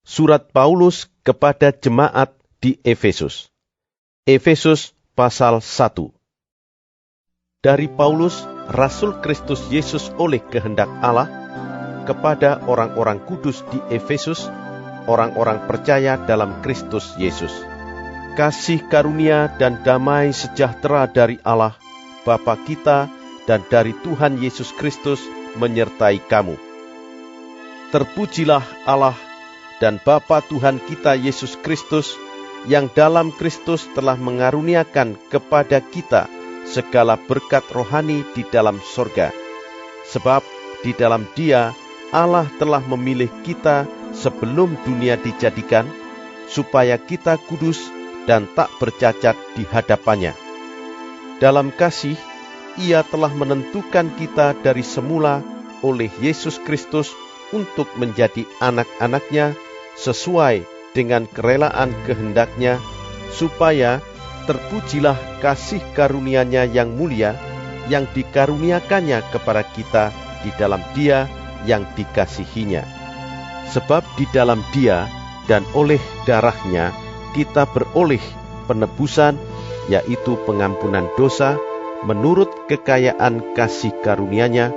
Surat Paulus kepada jemaat di Efesus. Efesus pasal 1. Dari Paulus, Rasul Kristus Yesus oleh kehendak Allah, kepada orang-orang kudus di Efesus, orang-orang percaya dalam Kristus Yesus. Kasih karunia dan damai sejahtera dari Allah, Bapa kita, dan dari Tuhan Yesus Kristus menyertai kamu. Terpujilah Allah dan Bapa Tuhan kita Yesus Kristus, yang dalam Kristus telah mengaruniakan kepada kita segala berkat rohani di dalam sorga. Sebab di dalam Dia Allah telah memilih kita sebelum dunia dijadikan, supaya kita kudus dan tak bercacat di hadapannya. Dalam kasih, Ia telah menentukan kita dari semula oleh Yesus Kristus untuk menjadi anak-anak-Nya sesuai dengan kerelaan kehendak-Nya, supaya terpujilah kasih karunia-Nya yang mulia, yang dikaruniakannya kepada kita di dalam Dia yang dikasihinya. Sebab di dalam Dia dan oleh darah-Nya kita beroleh penebusan, yaitu pengampunan dosa, menurut kekayaan kasih karunia-Nya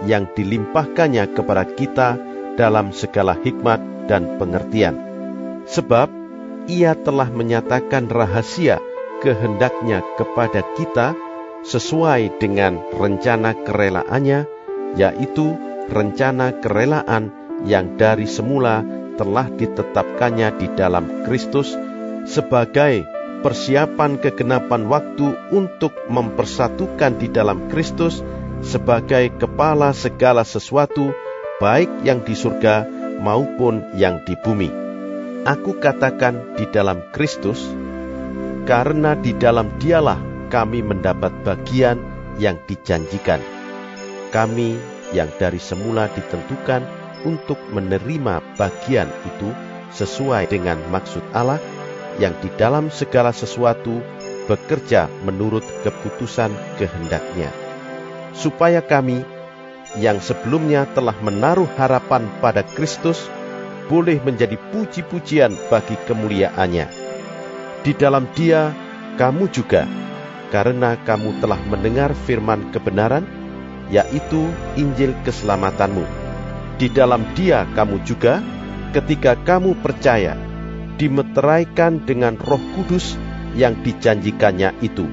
yang dilimpahkannya kepada kita dalam segala hikmat dan pengertian. Sebab Ia telah menyatakan rahasia kehendak-Nya kepada kita sesuai dengan rencana kerelaannya, yaitu rencana kerelaan yang dari semula telah ditetapkannya di dalam Kristus sebagai persiapan kegenapan waktu untuk mempersatukan di dalam Kristus sebagai kepala segala sesuatu, baik yang di surga maupun yang di bumi. Aku katakan di dalam Kristus, karena di dalam Dialah kami mendapat bagian yang dijanjikan. Kami yang dari semula ditentukan untuk menerima bagian itu sesuai dengan maksud Allah, yang di dalam segala sesuatu bekerja menurut keputusan kehendak-Nya, supaya kami yang sebelumnya telah menaruh harapan pada Kristus boleh menjadi puji-pujian bagi kemuliaan-Nya. Di dalam Dia kamu juga, karena kamu telah mendengar firman kebenaran, yaitu Injil keselamatanmu. Di dalam Dia kamu juga, ketika kamu percaya, dimeteraikan dengan Roh Kudus yang dijanjikannya itu.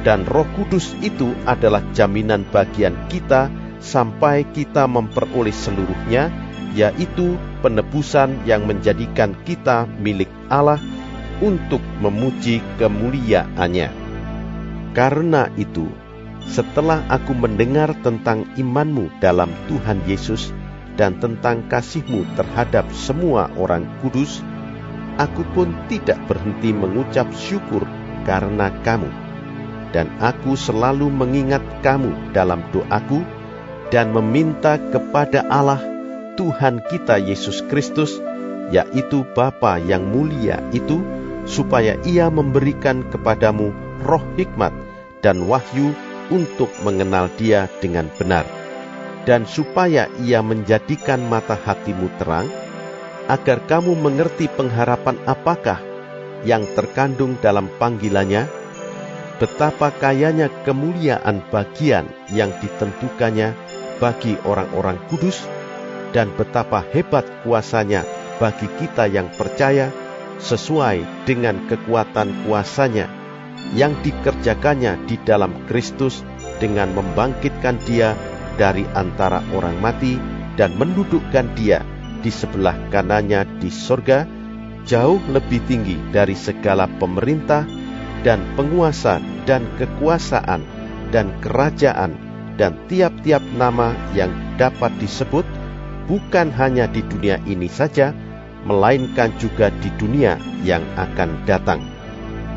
Dan Roh Kudus itu adalah jaminan bagian kita sampai kita memperoleh seluruhnya, yaitu penebusan yang menjadikan kita milik Allah untuk memuji kemuliaan-Nya. Karena itu, setelah aku mendengar tentang imanmu dalam Tuhan Yesus dan tentang kasihmu terhadap semua orang kudus, aku pun tidak berhenti mengucap syukur karena kamu. Dan aku selalu mengingat kamu dalam doaku dan meminta kepada Allah, Tuhan kita Yesus Kristus, yaitu Bapa yang mulia itu, supaya Ia memberikan kepadamu roh hikmat dan wahyu untuk mengenal Dia dengan benar, dan supaya Ia menjadikan mata hatimu terang, agar kamu mengerti pengharapan apakah yang terkandung dalam panggilannya, betapa kayanya kemuliaan bagian yang ditentukannya bagi orang-orang kudus, dan betapa hebat kuasanya bagi kita yang percaya, sesuai dengan kekuatan kuasanya yang dikerjakannya di dalam Kristus dengan membangkitkan Dia dari antara orang mati dan mendudukkan Dia di sebelah kanannya di sorga, jauh lebih tinggi dari segala pemerintah dan penguasa dan kekuasaan dan kerajaan dan tiap-tiap nama yang dapat disebut, bukan hanya di dunia ini saja, melainkan juga di dunia yang akan datang.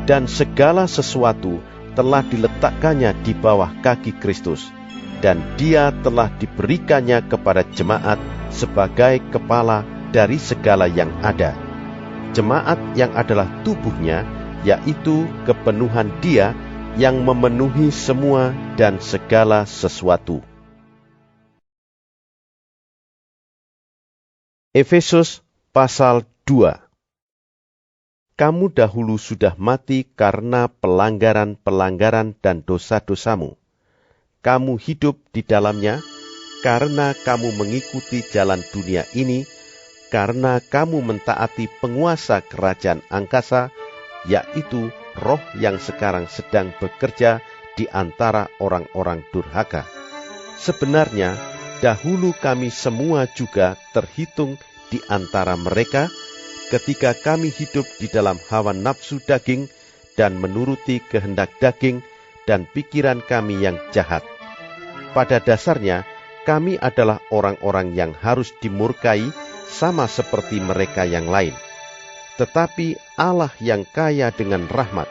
Dan segala sesuatu telah diletakkannya di bawah kaki Kristus, dan Dia telah diberikannya kepada jemaat sebagai kepala dari segala yang ada. Jemaat yang adalah tubuhnya, yaitu kepenuhan Dia yang memenuhi semua dan segala sesuatu. Efesus pasal 2. Kamu dahulu sudah mati karena pelanggaran-pelanggaran dan dosa-dosamu. Kamu hidup di dalamnya karena kamu mengikuti jalan dunia ini, karena kamu mentaati penguasa kerajaan angkasa, yaitu roh yang sekarang sedang bekerja di antara orang-orang durhaka. Sebenarnya, dahulu kami semua juga terhitung di antara mereka ketika kami hidup di dalam hawa nafsu daging dan menuruti kehendak daging dan pikiran kami yang jahat. Pada dasarnya, kami adalah orang-orang yang harus dimurkai sama seperti mereka yang lain. Tetapi Allah yang kaya dengan rahmat,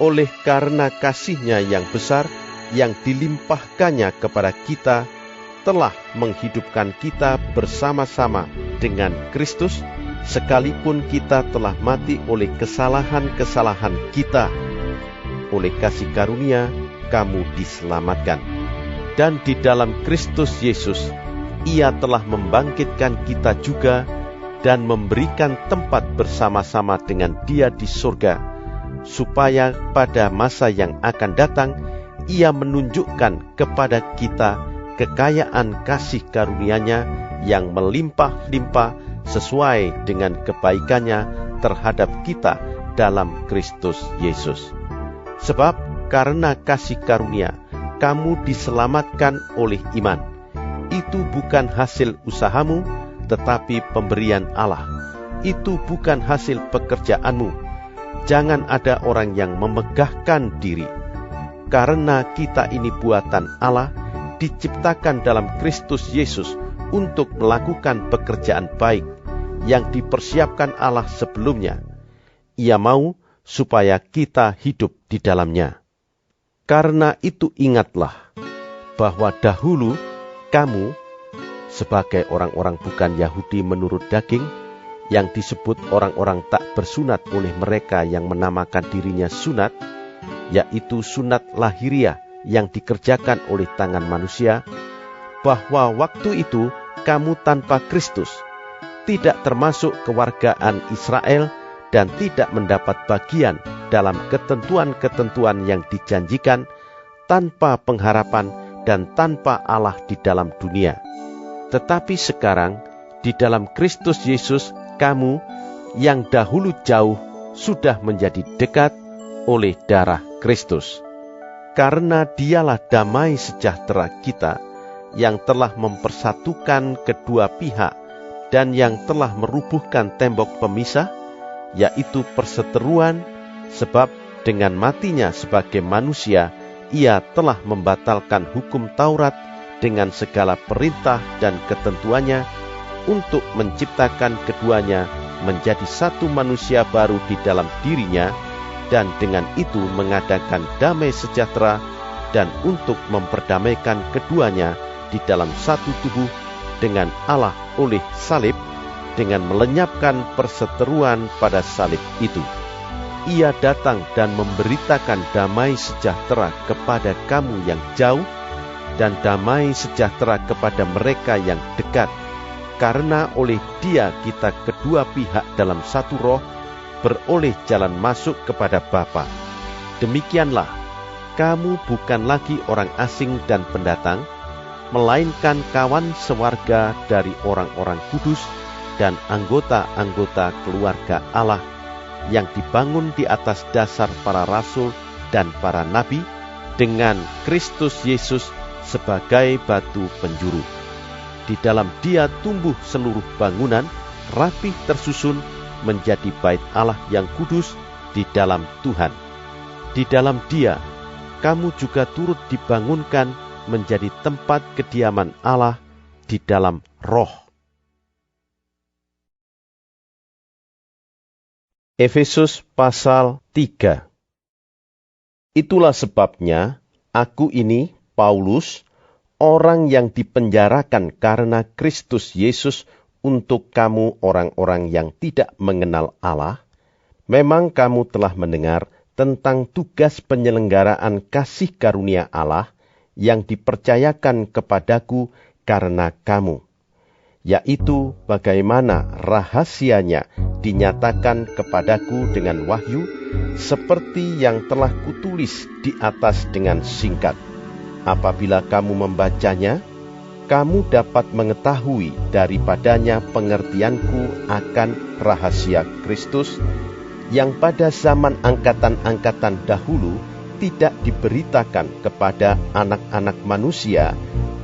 oleh karena kasih-Nya yang besar yang dilimpahkannya kepada kita, telah menghidupkan kita bersama-sama dengan Kristus, sekalipun kita telah mati oleh kesalahan-kesalahan kita. Oleh kasih karunia, kamu diselamatkan. Dan di dalam Kristus Yesus, Ia telah membangkitkan kita juga dan memberikan tempat bersama-sama dengan Dia di surga, supaya pada masa yang akan datang, Ia menunjukkan kepada kita kekayaan kasih karunia-Nya yang melimpah-limpah sesuai dengan kebaikan-Nya terhadap kita dalam Kristus Yesus. Sebab karena kasih karunia, kamu diselamatkan oleh iman. Itu bukan hasil usahamu, tetapi pemberian Allah. Itu bukan hasil pekerjaanmu. Jangan ada orang yang memegahkan diri. Karena kita ini buatan Allah, diciptakan dalam Kristus Yesus untuk melakukan pekerjaan baik yang dipersiapkan Allah sebelumnya. Ia mau supaya kita hidup di dalamnya. Karena itu ingatlah bahwa dahulu kamu, sebagai orang-orang bukan Yahudi menurut daging, yang disebut orang-orang tak bersunat oleh mereka yang menamakan dirinya sunat, yaitu sunat lahiriah yang dikerjakan oleh tangan manusia, bahwa waktu itu kamu tanpa Kristus, tidak termasuk kewargaan Israel, dan tidak mendapat bagian dalam ketentuan-ketentuan yang dijanjikan, tanpa pengharapan dan tanpa Allah di dalam dunia. Tetapi sekarang, di dalam Kristus Yesus, kamu yang dahulu jauh sudah menjadi dekat oleh darah Kristus. Karena Dialah damai sejahtera kita, yang telah mempersatukan kedua pihak dan yang telah merubuhkan tembok pemisah, yaitu perseteruan, sebab dengan matinya sebagai manusia, Ia telah membatalkan hukum Taurat dengan segala perintah dan ketentuannya, untuk menciptakan keduanya menjadi satu manusia baru di dalam dirinya, dan dengan itu mengadakan damai sejahtera, dan untuk memperdamaikan keduanya di dalam satu tubuh dengan Allah oleh salib, dengan melenyapkan perseteruan pada salib itu. Ia datang dan memberitakan damai sejahtera kepada kamu yang jauh, dan damai sejahtera kepada mereka yang dekat. Karena oleh Dia kita kedua pihak dalam satu roh, beroleh jalan masuk kepada Bapa. Demikianlah, kamu bukan lagi orang asing dan pendatang, melainkan kawan sewarga dari orang-orang kudus dan anggota-anggota keluarga Allah, yang dibangun di atas dasar para rasul dan para nabi, dengan Kristus Yesus sebagai batu penjuru. Di dalam Dia tumbuh seluruh bangunan, rapih tersusun menjadi bait Allah yang kudus di dalam Tuhan. Di dalam Dia, kamu juga turut dibangunkan menjadi tempat kediaman Allah di dalam Roh. Efesus pasal 3. Itulah sebabnya aku ini, Paulus, orang yang dipenjarakan karena Kristus Yesus untuk kamu orang-orang yang tidak mengenal Allah. Memang kamu telah mendengar tentang tugas penyelenggaraan kasih karunia Allah yang dipercayakan kepadaku karena kamu, yaitu bagaimana rahasianya dinyatakan kepadaku dengan wahyu, seperti yang telah kutulis di atas dengan singkat. Apabila kamu membacanya, kamu dapat mengetahui daripadanya pengertianku akan rahasia Kristus, yang pada zaman angkatan-angkatan dahulu tidak diberitakan kepada anak-anak manusia,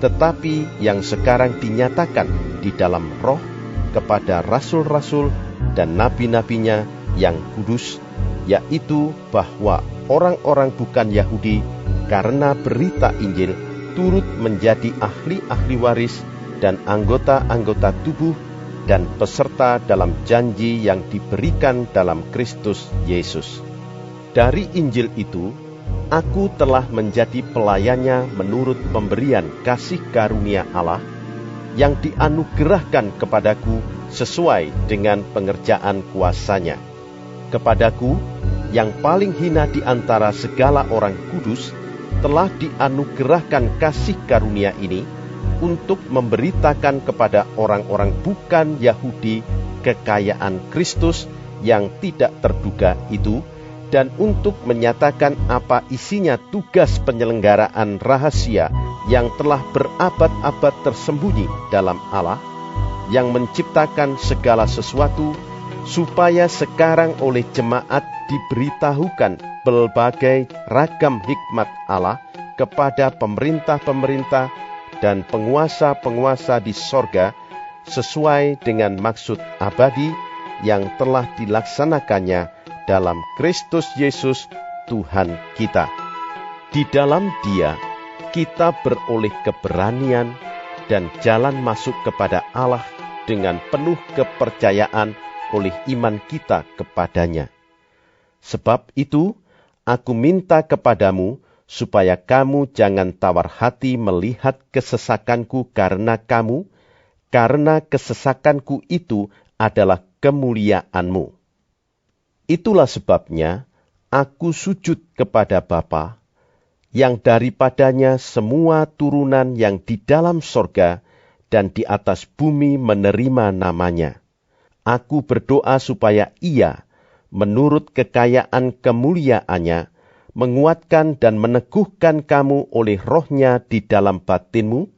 tetapi yang sekarang dinyatakan di dalam Roh kepada rasul-rasul dan nabi-nabinya yang kudus, yaitu bahwa orang-orang bukan Yahudi karena berita Injil turut menjadi ahli-ahli waris dan anggota-anggota tubuh dan peserta dalam janji yang diberikan dalam Kristus Yesus. Dari Injil itu, aku telah menjadi pelayannya menurut pemberian kasih karunia Allah yang dianugerahkan kepadaku sesuai dengan pengerjaan kuasa-Nya. Kepadaku, yang paling hina di antara segala orang kudus, telah dianugerahkan kasih karunia ini untuk memberitakan kepada orang-orang bukan Yahudi kekayaan Kristus yang tidak terduga itu, dan untuk menyatakan apa isinya tugas penyelenggaraan rahasia yang telah berabad-abad tersembunyi dalam Allah, yang menciptakan segala sesuatu, supaya sekarang oleh jemaat diberitahukan berbagai ragam hikmat Allah kepada pemerintah-pemerintah dan penguasa-penguasa di sorga, sesuai dengan maksud abadi yang telah dilaksanakannya dalam Kristus Yesus Tuhan kita. Di dalam Dia kita beroleh keberanian dan jalan masuk kepada Allah dengan penuh kepercayaan oleh iman kita kepadanya. Sebab itu, aku minta kepadamu supaya kamu jangan tawar hati melihat kesesakanku karena kesesakanku itu adalah kemuliaanmu. Itulah sebabnya aku sujud kepada Bapa, yang daripadanya semua turunan yang di dalam sorga dan di atas bumi menerima namanya. Aku berdoa supaya Ia, menurut kekayaan kemuliaannya, menguatkan dan meneguhkan kamu oleh Roh-Nya di dalam batinmu,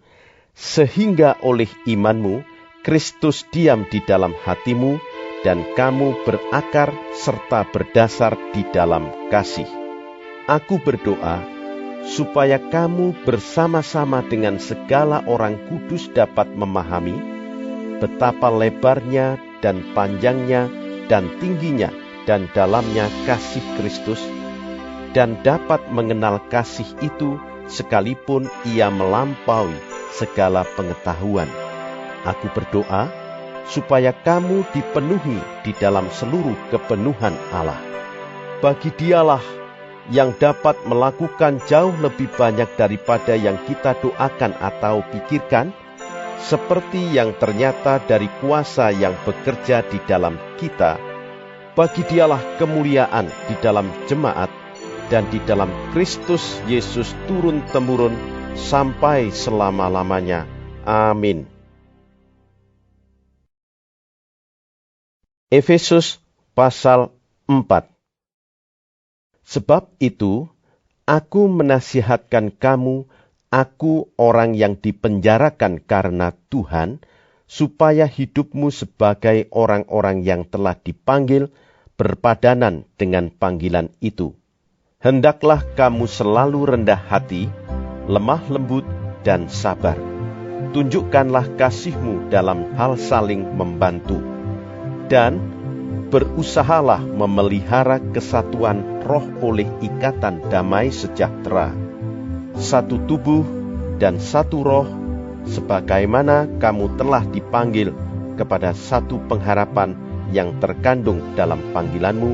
sehingga oleh imanmu Kristus diam di dalam hatimu, dan kamu berakar serta berdasar di dalam kasih. Aku berdoa supaya kamu bersama-sama dengan segala orang kudus dapat memahami betapa lebarnya dan panjangnya dan tingginya dan dalamnya kasih Kristus, dan dapat mengenal kasih itu sekalipun ia melampaui segala pengetahuan. Aku berdoa supaya kamu dipenuhi di dalam seluruh kepenuhan Allah. Bagi Dialah yang dapat melakukan jauh lebih banyak daripada yang kita doakan atau pikirkan, seperti yang ternyata dari kuasa yang bekerja di dalam kita. Bagi Dialah kemuliaan di dalam jemaat dan di dalam Kristus Yesus turun-temurun sampai selama-lamanya. Amin. Efesus pasal 4. Sebab itu, aku menasihatkan kamu, aku orang yang dipenjarakan karena Tuhan, supaya hidupmu sebagai orang-orang yang telah dipanggil berpadanan dengan panggilan itu. Hendaklah kamu selalu rendah hati, lemah lembut, dan sabar. Tunjukkanlah kasihmu dalam hal saling membantu. Dan berusahalah memelihara kesatuan roh oleh ikatan damai sejahtera. Satu tubuh dan satu roh, sebagaimana kamu telah dipanggil kepada satu pengharapan yang terkandung dalam panggilanmu,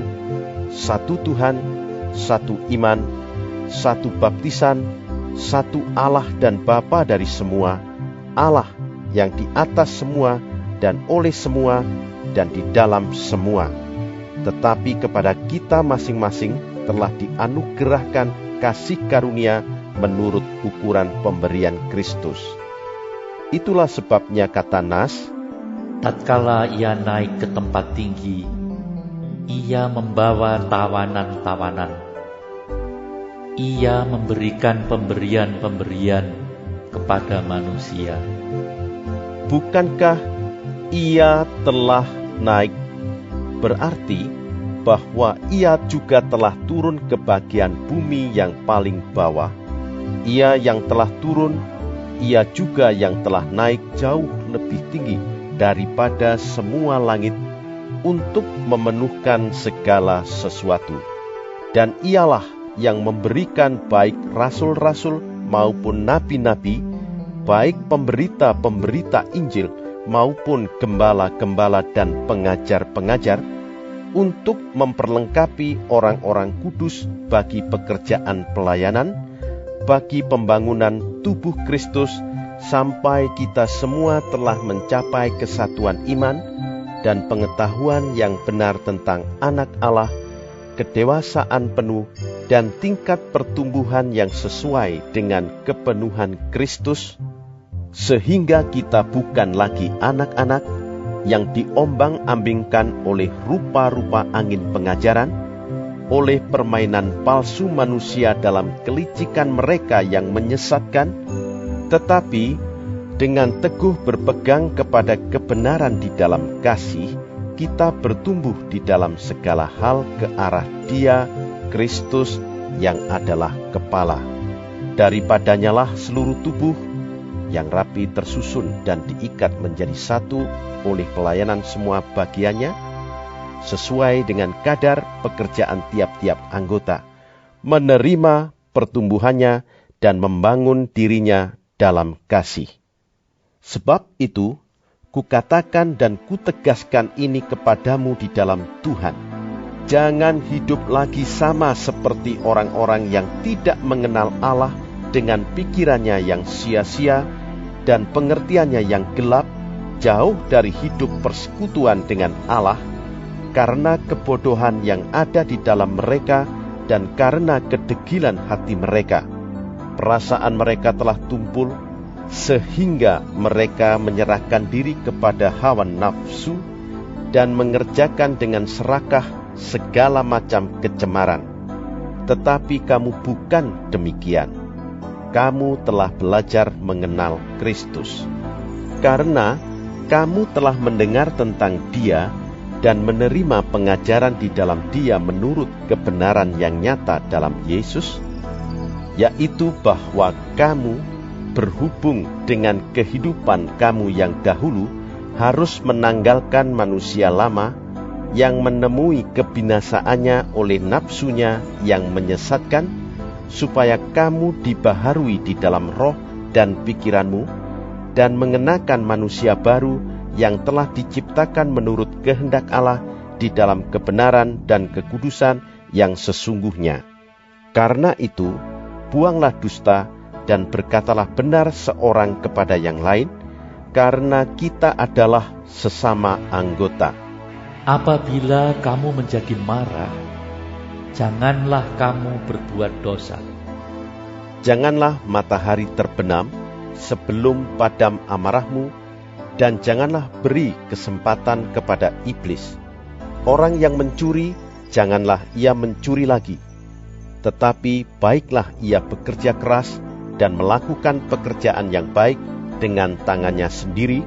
satu Tuhan, satu iman, satu baptisan, satu Allah dan Bapa dari semua, Allah yang di atas semua dan oleh semua dan di dalam semua. Tetapi kepada kita masing-masing telah dianugerahkan kasih karunia menurut ukuran pemberian Kristus. Itulah sebabnya kata Nas, Tatkala ia naik ke tempat tinggi, ia membawa tawanan-tawanan. Ia memberikan pemberian-pemberian kepada manusia. Bukankah ia telah naik? Berarti bahwa ia juga telah turun ke bagian bumi yang paling bawah. Ia yang telah turun, ia juga yang telah naik jauh lebih tinggi daripada semua langit untuk memenuhkan segala sesuatu. Dan ialah yang memberikan baik rasul-rasul maupun nabi-nabi, baik pemberita-pemberita Injil maupun gembala-gembala dan pengajar-pengajar, untuk memperlengkapi orang-orang kudus bagi pekerjaan pelayanan, bagi pembangunan tubuh Kristus, sampai kita semua telah mencapai kesatuan iman dan pengetahuan yang benar tentang Anak Allah, kedewasaan penuh, dan tingkat pertumbuhan yang sesuai dengan kepenuhan Kristus, sehingga kita bukan lagi anak-anak yang diombang-ambingkan oleh rupa-rupa angin pengajaran, oleh permainan palsu manusia dalam kelicikan mereka yang menyesatkan, tetapi dengan teguh berpegang kepada kebenaran di dalam kasih, kita bertumbuh di dalam segala hal ke arah Dia, Kristus, yang adalah kepala. Daripadanyalah seluruh tubuh yang rapi tersusun dan diikat menjadi satu oleh pelayanan semua bagiannya, sesuai dengan kadar pekerjaan tiap-tiap anggota, menerima pertumbuhannya dan membangun dirinya dalam kasih. Sebab itu, kukatakan dan kutegaskan ini kepadamu di dalam Tuhan. Jangan hidup lagi sama seperti orang-orang yang tidak mengenal Allah dengan pikirannya yang sia-sia dan pengertiannya yang gelap, jauh dari hidup persekutuan dengan Allah, karena kebodohan yang ada di dalam mereka dan karena kedegilan hati mereka. Perasaan mereka telah tumpul, sehingga mereka menyerahkan diri kepada hawa nafsu dan mengerjakan dengan serakah segala macam kecemaran. Tetapi kamu bukan demikian. Kamu telah belajar mengenal Kristus, karena kamu telah mendengar tentang Dia dan menerima pengajaran di dalam Dia menurut kebenaran yang nyata dalam Yesus, yaitu bahwa kamu berhubung dengan kehidupan kamu yang dahulu harus menanggalkan manusia lama yang menemui kebinasaannya oleh nafsunya yang menyesatkan, supaya kamu dibaharui di dalam roh dan pikiranmu, dan mengenakan manusia baru yang telah diciptakan menurut kehendak Allah di dalam kebenaran dan kekudusan yang sesungguhnya. Karena itu, buanglah dusta dan berkatalah benar seorang kepada yang lain, karena kita adalah sesama anggota. Apabila kamu menjadi marah, janganlah kamu berbuat dosa. Janganlah matahari terbenam sebelum padam amarahmu, dan janganlah beri kesempatan kepada iblis. Orang yang mencuri, janganlah ia mencuri lagi, tetapi baiklah ia bekerja keras dan melakukan pekerjaan yang baik dengan tangannya sendiri,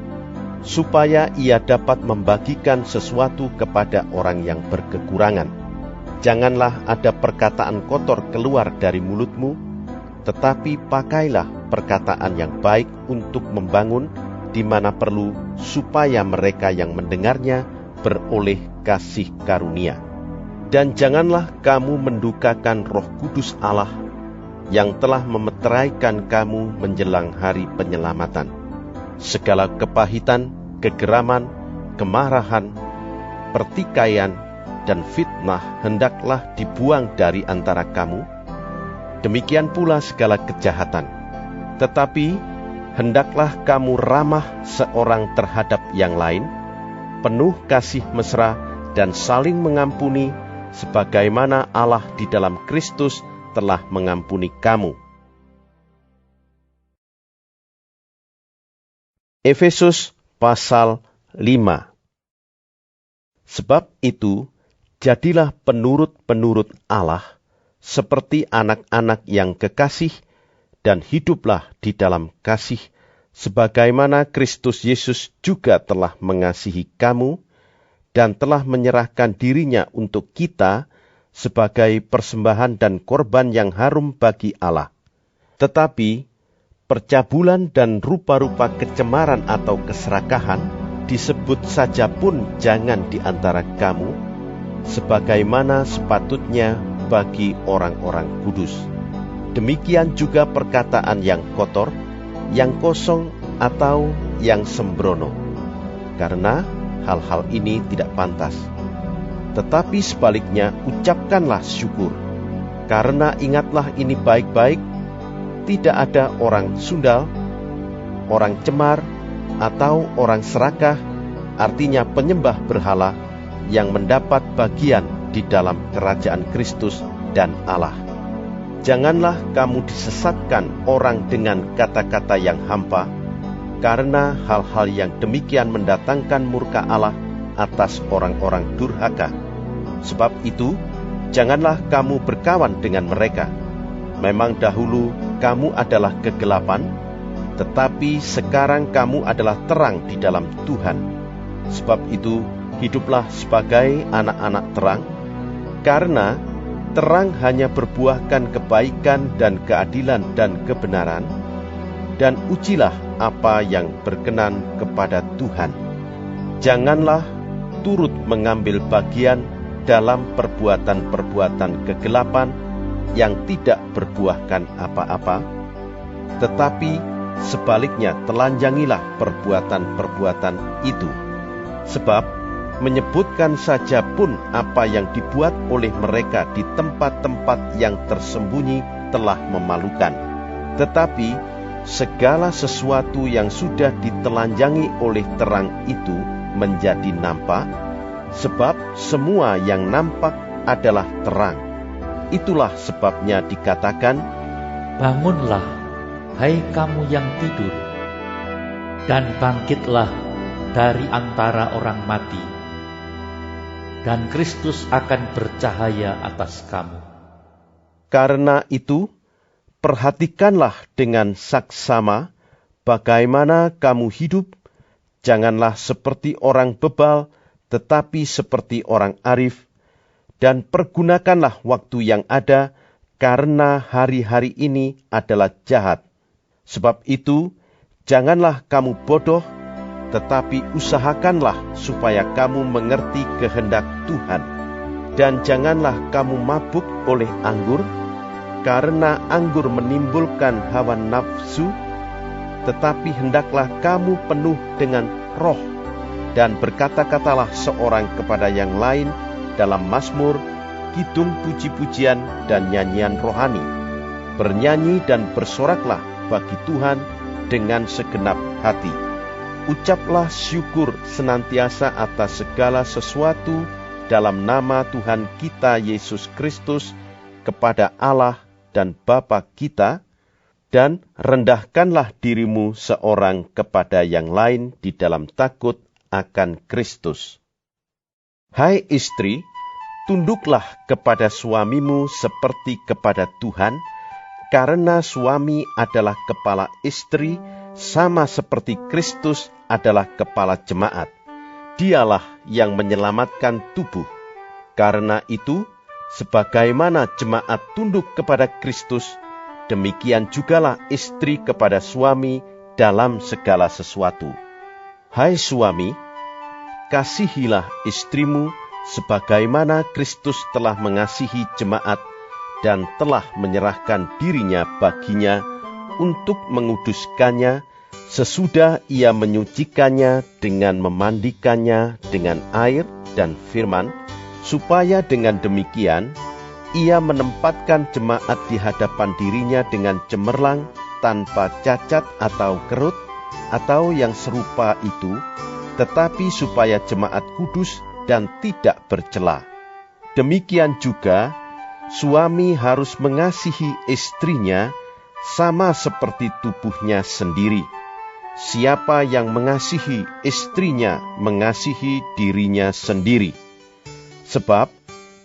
supaya ia dapat membagikan sesuatu kepada orang yang berkekurangan. Janganlah ada perkataan kotor keluar dari mulutmu, tetapi pakailah perkataan yang baik untuk membangun di mana perlu, supaya mereka yang mendengarnya beroleh kasih karunia. Dan janganlah kamu mendukakan Roh Kudus Allah yang telah memeteraikan kamu menjelang hari penyelamatan. Segala kepahitan, kegeraman, kemarahan, pertikaian, dan fitnah hendaklah dibuang dari antara kamu. Demikian pula segala kejahatan. Tetapi hendaklah kamu ramah seorang terhadap yang lain, penuh kasih mesra dan saling mengampuni, sebagaimana Allah di dalam Kristus telah mengampuni kamu. Efesus pasal 5. Sebab itu, jadilah penurut-penurut Allah, seperti anak-anak yang kekasih, dan hiduplah di dalam kasih, sebagaimana Kristus Yesus juga telah mengasihi kamu, dan telah menyerahkan dirinya untuk kita sebagai persembahan dan korban yang harum bagi Allah. Tetapi, percabulan dan rupa-rupa kecemaran atau keserakahan disebut saja pun jangan di antara kamu, sebagaimana sepatutnya bagi orang-orang kudus. Demikian juga perkataan yang kotor, yang kosong, atau yang sembrono, karena hal-hal ini tidak pantas. Tetapi sebaliknya ucapkanlah syukur, karena ingatlah ini baik-baik, tidak ada orang sundal, orang cemar, atau orang serakah, artinya penyembah berhala, yang mendapat bagian di dalam kerajaan Kristus dan Allah. Janganlah kamu disesatkan orang dengan kata-kata yang hampa, karena hal-hal yang demikian mendatangkan murka Allah atas orang-orang durhaka. Sebab itu, janganlah kamu berkawan dengan mereka. Memang dahulu kamu adalah kegelapan, tetapi sekarang kamu adalah terang di dalam Tuhan. Sebab itu, hiduplah sebagai anak-anak terang, karena terang hanya berbuahkan kebaikan dan keadilan dan kebenaran, dan ujilah apa yang berkenan kepada Tuhan. Janganlah turut mengambil bagian dalam perbuatan-perbuatan kegelapan yang tidak berbuahkan apa-apa, tetapi sebaliknya telanjangilah perbuatan-perbuatan itu. Sebab menyebutkan saja pun apa yang dibuat oleh mereka di tempat-tempat yang tersembunyi telah memalukan. Tetapi segala sesuatu yang sudah ditelanjangi oleh terang itu menjadi nampak, sebab semua yang nampak adalah terang. Itulah sebabnya dikatakan, bangunlah, hai kamu yang tidur, dan bangkitlah dari antara orang mati, dan Kristus akan bercahaya atas kamu. Karena itu, perhatikanlah dengan saksama bagaimana kamu hidup, janganlah seperti orang bebal, tetapi seperti orang arif, dan pergunakanlah waktu yang ada, karena hari-hari ini adalah jahat. Sebab itu, janganlah kamu bodoh, tetapi usahakanlah supaya kamu mengerti kehendak Tuhan. Dan janganlah kamu mabuk oleh anggur, karena anggur menimbulkan hawa nafsu, tetapi hendaklah kamu penuh dengan roh, dan berkata-katalah seorang kepada yang lain dalam mazmur, kidung puji-pujian dan nyanyian rohani. Bernyanyi dan bersoraklah bagi Tuhan dengan segenap hati. Ucaplah syukur senantiasa atas segala sesuatu dalam nama Tuhan kita Yesus Kristus kepada Allah dan Bapa kita, dan rendahkanlah dirimu seorang kepada yang lain di dalam takut akan Kristus. Hai istri, tunduklah kepada suamimu seperti kepada Tuhan, karena suami adalah kepala istri, sama seperti Kristus adalah kepala jemaat. Dialah yang menyelamatkan tubuh. Karena itu, sebagaimana jemaat tunduk kepada Kristus, demikian jugalah istri kepada suami dalam segala sesuatu. Hai suami, kasihilah istrimu sebagaimana Kristus telah mengasihi jemaat dan telah menyerahkan dirinya baginya untuk menguduskannya, sesudah ia menyucikannya dengan memandikannya dengan air dan firman, supaya dengan demikian ia menempatkan jemaat di hadapan dirinya dengan cemerlang, tanpa cacat atau kerut, atau yang serupa itu, tetapi supaya jemaat kudus dan tidak bercela. Demikian juga, suami harus mengasihi istrinya sama seperti tubuhnya sendiri. siapa yang mengasihi istrinya mengasihi dirinya sendiri. Sebab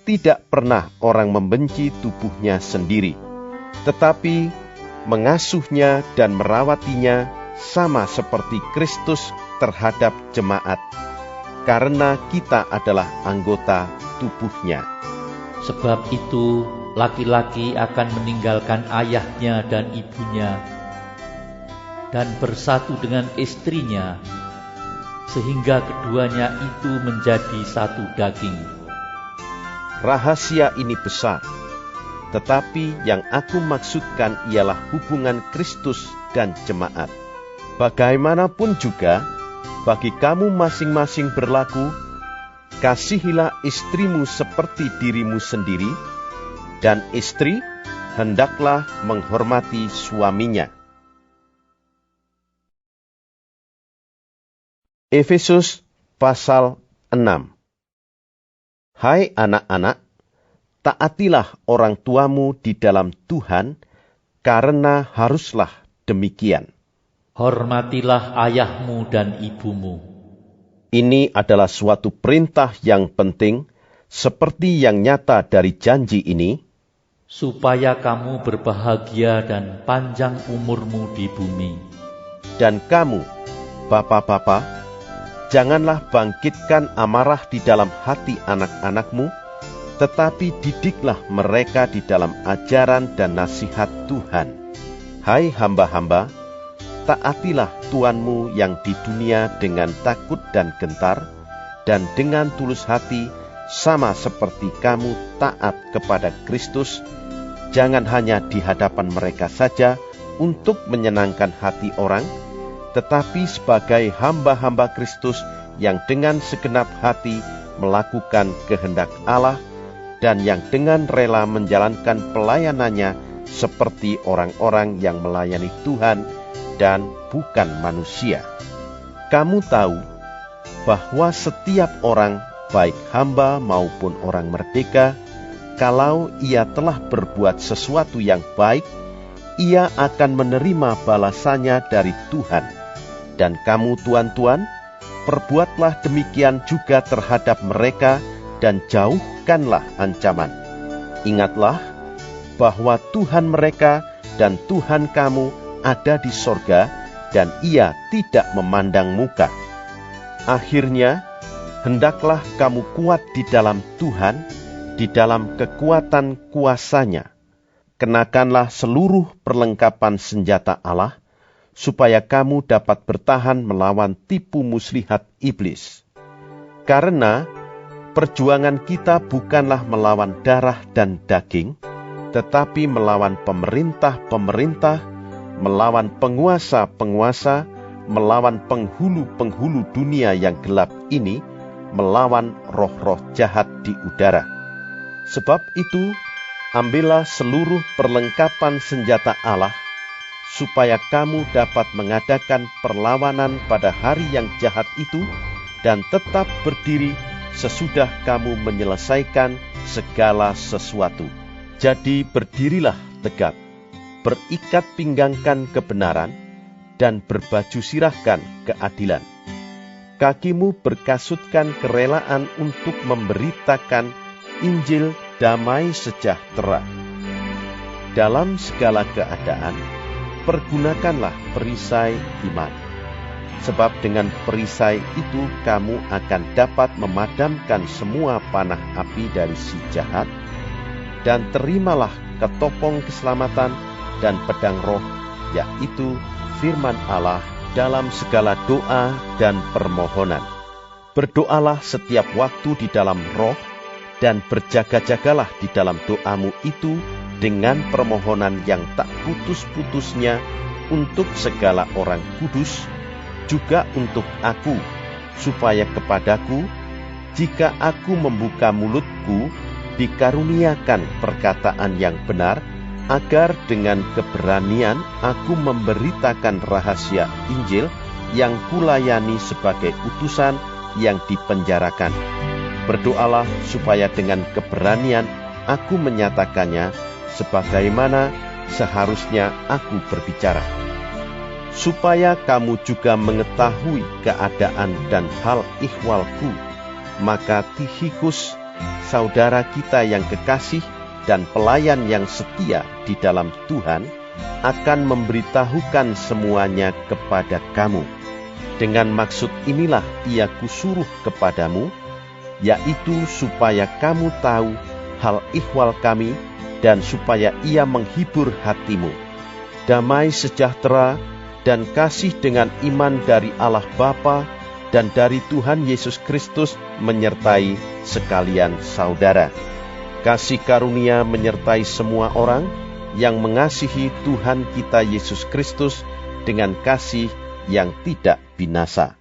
tidak pernah orang membenci tubuhnya sendiri, tetapi mengasuhnya dan merawatinya sama seperti Kristus terhadap jemaat, karena kita adalah anggota tubuhnya. Sebab itu laki-laki akan meninggalkan ayahnya dan ibunya dan bersatu dengan istrinya, sehingga keduanya itu menjadi satu daging. Rahasia ini besar, tetapi yang aku maksudkan ialah hubungan Kristus dan jemaat. Bagaimanapun juga, bagi kamu masing-masing berlaku, kasihilah istrimu seperti dirimu sendiri, dan istri hendaklah menghormati suaminya. Efesus pasal 6. Hai anak-anak, taatilah orang tuamu di dalam Tuhan, karena haruslah demikian. Hormatilah ayahmu dan ibumu. Ini adalah suatu perintah yang penting, seperti yang nyata dari janji ini, supaya kamu berbahagia dan panjang umurmu di bumi. Dan kamu, bapak-bapak, janganlah bangkitkan amarah di dalam hati anak-anakmu, tetapi didiklah mereka di dalam ajaran dan nasihat Tuhan. Hai hamba-hamba, taatilah Tuanmu yang di dunia dengan takut dan gentar, dan dengan tulus hati, sama seperti kamu taat kepada Kristus, jangan hanya di hadapan mereka saja untuk menyenangkan hati orang, tetapi sebagai hamba-hamba Kristus yang dengan segenap hati melakukan kehendak Allah dan yang dengan rela menjalankan pelayanannya seperti orang-orang yang melayani Tuhan dan bukan manusia. Kamu tahu bahwa setiap orang, baik hamba maupun orang merdeka, kalau ia telah berbuat sesuatu yang baik, ia akan menerima balasannya dari Tuhan. Dan kamu tuan-tuan, perbuatlah demikian juga terhadap mereka dan jauhkanlah ancaman. Ingatlah bahwa Tuhan mereka dan Tuhan kamu ada di sorga, dan ia tidak memandang muka. Akhirnya, hendaklah kamu kuat di dalam Tuhan, di dalam kekuatan kuasa-Nya. Kenakanlah seluruh perlengkapan senjata Allah, supaya kamu dapat bertahan melawan tipu muslihat iblis. Karena perjuangan kita bukanlah melawan darah dan daging, tetapi melawan pemerintah-pemerintah, melawan penguasa-penguasa, melawan penghulu-penghulu dunia yang gelap ini, melawan roh-roh jahat di udara. Sebab itu, ambillah seluruh perlengkapan senjata Allah, supaya kamu dapat mengadakan perlawanan pada hari yang jahat itu, dan tetap berdiri sesudah kamu menyelesaikan segala sesuatu. Jadi berdirilah tegap, berikat pinggangkan kebenaran, dan berbaju sirahkan keadilan. Kakimu berkasutkan kerelaan untuk memberitakan Injil damai sejahtera. Dalam segala keadaan, pergunakanlah perisai iman. Sebab dengan perisai itu kamu akan dapat memadamkan semua panah api dari si jahat, dan terimalah ketopong keselamatan dan pedang roh, yaitu firman Allah, dalam segala doa dan permohonan. Berdoalah setiap waktu di dalam roh, dan berjaga-jagalah di dalam doamu itu dengan permohonan yang tak putus-putusnya untuk segala orang kudus, juga untuk aku, supaya kepadaku, jika aku membuka mulutku, dikaruniakan perkataan yang benar, agar dengan keberanian aku memberitakan rahasia Injil yang kulayani sebagai utusan yang dipenjarakan. Berdoalah supaya dengan keberanian aku menyatakannya sebagaimana seharusnya aku berbicara. supaya kamu juga mengetahui keadaan dan hal ihwalku. Maka Tikhikus, saudara kita yang kekasih dan pelayan yang setia di dalam Tuhan, akan memberitahukan semuanya kepada kamu. Dengan maksud inilah ia kusuruh kepadamu, yaitu supaya kamu tahu hal ihwal kami, dan supaya ia menghibur hatimu. Damai sejahtera dan kasih dengan iman dari Allah Bapa dan dari Tuhan Yesus Kristus menyertai sekalian saudara. Kasih karunia menyertai semua orang yang mengasihi Tuhan kita Yesus Kristus dengan kasih yang tidak binasa.